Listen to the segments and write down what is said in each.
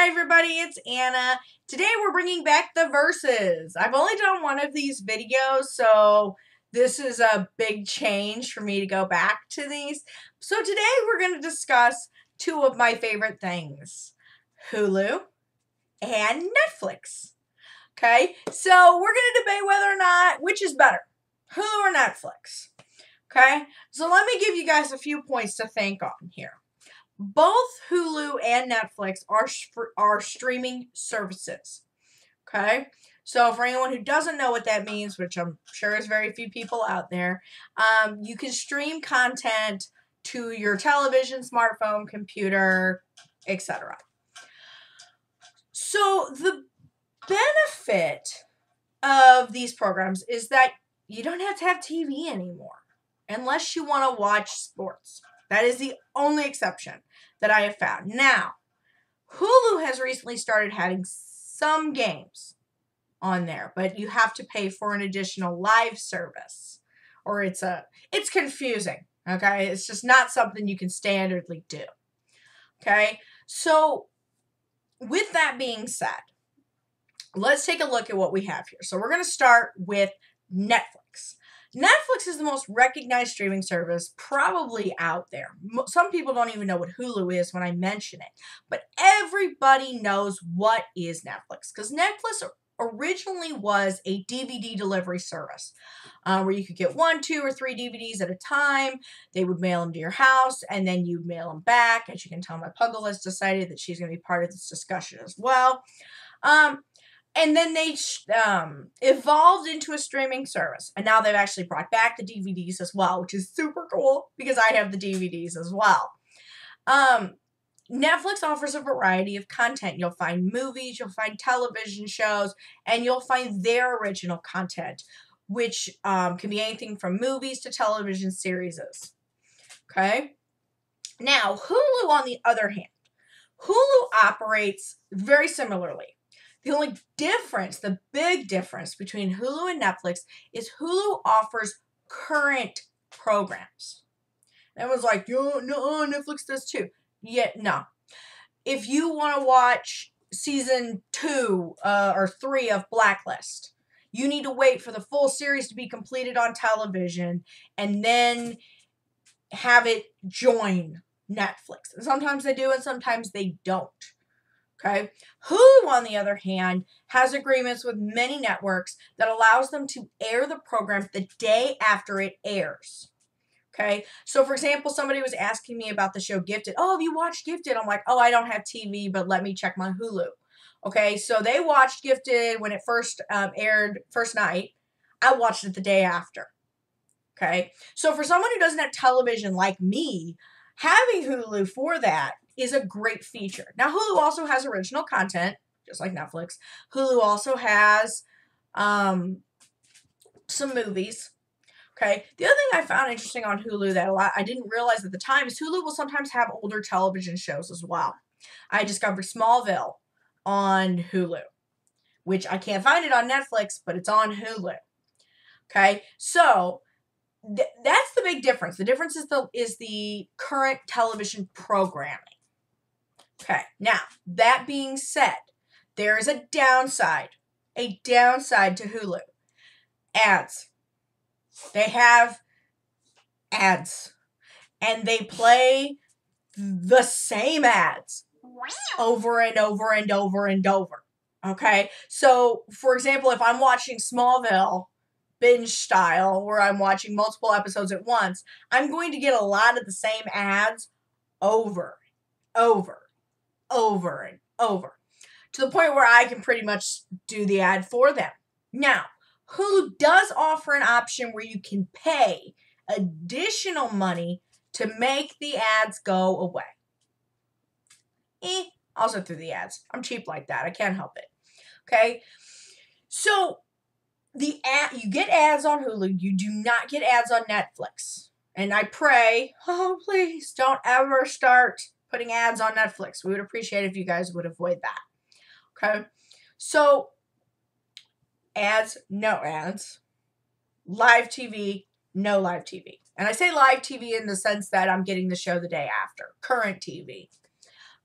Hi everybody, it's Anna. Today we're bringing back the verses. I've only done one of these videos, so this is a big change for me to go back to these. So today we're going to discuss two of my favorite things, Hulu and Netflix. Okay, so we're going to debate whether or not, which is better, Hulu or Netflix. Okay, so let me give you guys a few points to think on here. Both Hulu and Netflix are streaming services. Okay? So for anyone who doesn't know what that means, which I'm sure is very few people out there, you can stream content to your television, smartphone, computer, etc. So the benefit of these programs is that you don't have to have TV anymore unless you want to watch sports. That is the only exception that I have found. Now, Hulu has recently started having some games on there, but you have to pay for an additional live service, or it's confusing. Okay, it's just not something you can standardly do. Okay, so with that being said, let's take a look at what we have here. So we're going to start with Netflix. Netflix is the most recognized streaming service probably out there. Some people don't even know what Hulu is when I mention it, but everybody knows what is Netflix, because Netflix originally was a DVD delivery service where you could get 1, 2, or 3 DVDs at a time. They would mail them to your house, and then you'd mail them back. As you can tell, my Puggle has decided that she's going to be part of this discussion as well. And then they evolved into a streaming service. And now they've actually brought back the DVDs as well, which is super cool because I have the DVDs as well. Netflix offers a variety of content. You'll find movies, you'll find television shows, and you'll find their original content, which can be anything from movies to television series. Okay? Now, Hulu, on the other hand, Hulu operates very similarly. The only difference, the big difference between Hulu and Netflix is Hulu offers current programs. Everyone's like, no, Netflix does too. Yet, no. If you want to watch season 2 or 3 of Blacklist, you need to wait for the full series to be completed on television and then have it join Netflix. And sometimes they do and sometimes they don't. Okay. Hulu, on the other hand, has agreements with many networks that allows them to air the program the day after it airs. Okay. So, for example, somebody was asking me about the show Gifted. Oh, have you watched Gifted? I'm like, oh, I don't have TV, but let me check my Hulu. Okay. So they watched Gifted when it first aired first night. I watched it the day after. Okay. So for someone who doesn't have television like me, having Hulu for that is a great feature. Now, Hulu also has original content, just like Netflix. Hulu also has some movies. Okay. The other thing I found interesting on Hulu that I didn't realize at the time is Hulu will sometimes have older television shows as well. I discovered Smallville on Hulu, which I can't find it on Netflix, but it's on Hulu. Okay. So that's the big difference. The difference is the current television programming. Okay, now, that being said, there is a downside to Hulu. Ads. They have ads, and they play the same ads over and over and over and over. Okay, so, for example, if I'm watching Smallville binge style, where I'm watching multiple episodes at once, I'm going to get a lot of the same ads over and over, to the point where I can pretty much do the ad for them. Now, Hulu does offer an option where you can pay additional money to make the ads go away. Also through the ads. I'm cheap like that. I can't help it. Okay? So, you get ads on Hulu. You do not get ads on Netflix. And I pray, oh, please don't ever start putting ads on Netflix. We would appreciate it if you guys would avoid that. Okay? So, ads, no ads. Live TV, no live TV. And I say live TV in the sense that I'm getting the show the day after. Current TV.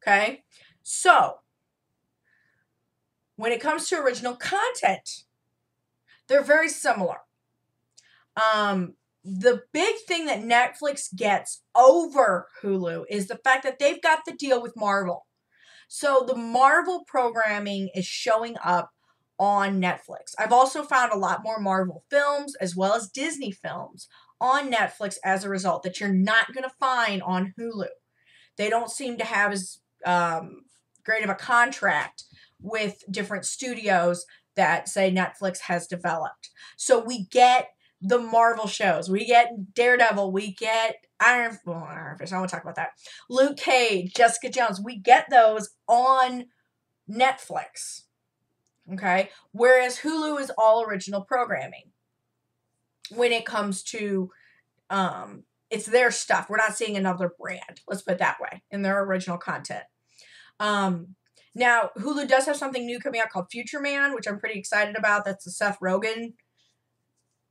Okay? So, When it comes to original content, they're very similar. The big thing that Netflix gets over Hulu is the fact that they've got the deal with Marvel. So the Marvel programming is showing up on Netflix. I've also found a lot more Marvel films as well as Disney films on Netflix as a result that you're not going to find on Hulu. They don't seem to have as great of a contract with different studios that, say, Netflix has developed. So we get the Marvel shows. We get Daredevil. We get Iron Fist. I don't want to talk about that. Luke Cage, Jessica Jones. We get those on Netflix. Okay? Whereas Hulu is all original programming. When it comes to, it's their stuff. We're not seeing another brand. Let's put it that way. In their original content. Now, Hulu does have something new coming out called Future Man, which I'm pretty excited about. That's a Seth Rogen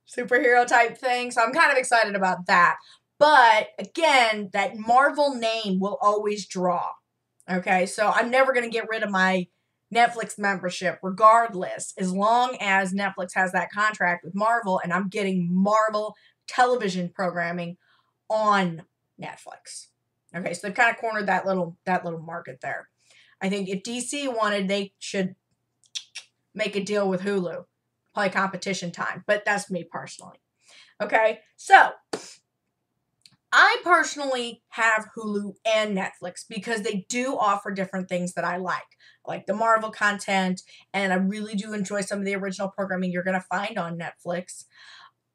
superhero type thing. So I'm kind of excited about that. But again, that Marvel name will always draw. Okay, so I'm never going to get rid of my Netflix membership regardless, as long as Netflix has that contract with Marvel and I'm getting Marvel television programming on Netflix. Okay, so they've kind of cornered that little market there. I think if DC wanted, they should make a deal with Hulu. Probably competition time, but that's me personally. Okay, so I personally have Hulu and Netflix because they do offer different things that I like the Marvel content, and I really do enjoy some of the original programming you're going to find on Netflix.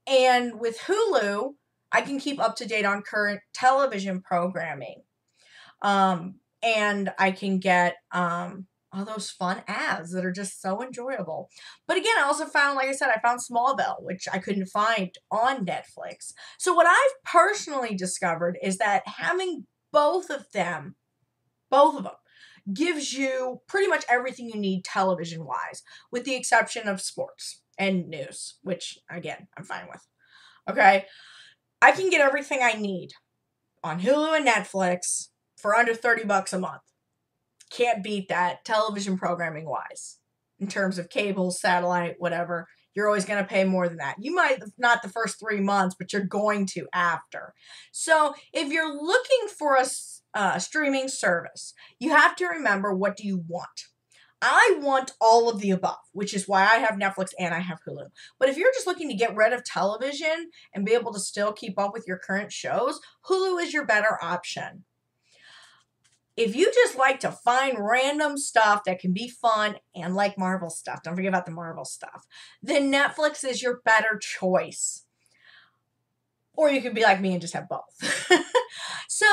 And with Hulu, I can keep up to date on current television programming. And I can get all those fun ads that are just so enjoyable. But again, I also found, like I said, I found Smallville, which I couldn't find on Netflix. So what I've personally discovered is that having both of them, gives you pretty much everything you need television-wise, with the exception of sports and news, which, again, I'm fine with. Okay? I can get everything I need on Hulu and Netflix for under $30 a month. Can't beat that television programming wise. In terms of cable, satellite, whatever, you're always going to pay more than that. You might not the first 3 months, but you're going to after. So if you're looking for a streaming service, you have to remember, what do you want? I want all of the above, which is why I have Netflix and I have Hulu. But if you're just looking to get rid of television and be able to still keep up with your current shows, Hulu is your better option. If you just like to find random stuff that can be fun and like Marvel stuff, don't forget about the Marvel stuff, then Netflix is your better choice. Or you could be like me and just have both. So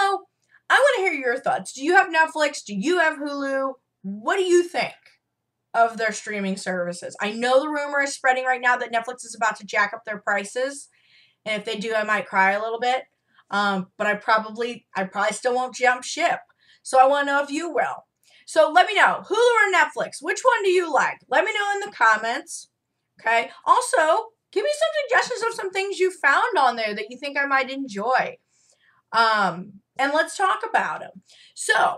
I want to hear your thoughts. Do you have Netflix? Do you have Hulu? What do you think of their streaming services? I know the rumor is spreading right now that Netflix is about to jack up their prices. And if they do, I might cry a little bit. But I probably still won't jump ship. So I want to know if you will. So let me know, Hulu or Netflix, which one do you like? Let me know in the comments. Okay. Also, give me some suggestions of some things you found on there that you think I might enjoy. And let's talk about them. So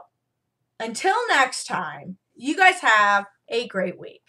until next time, you guys have a great week.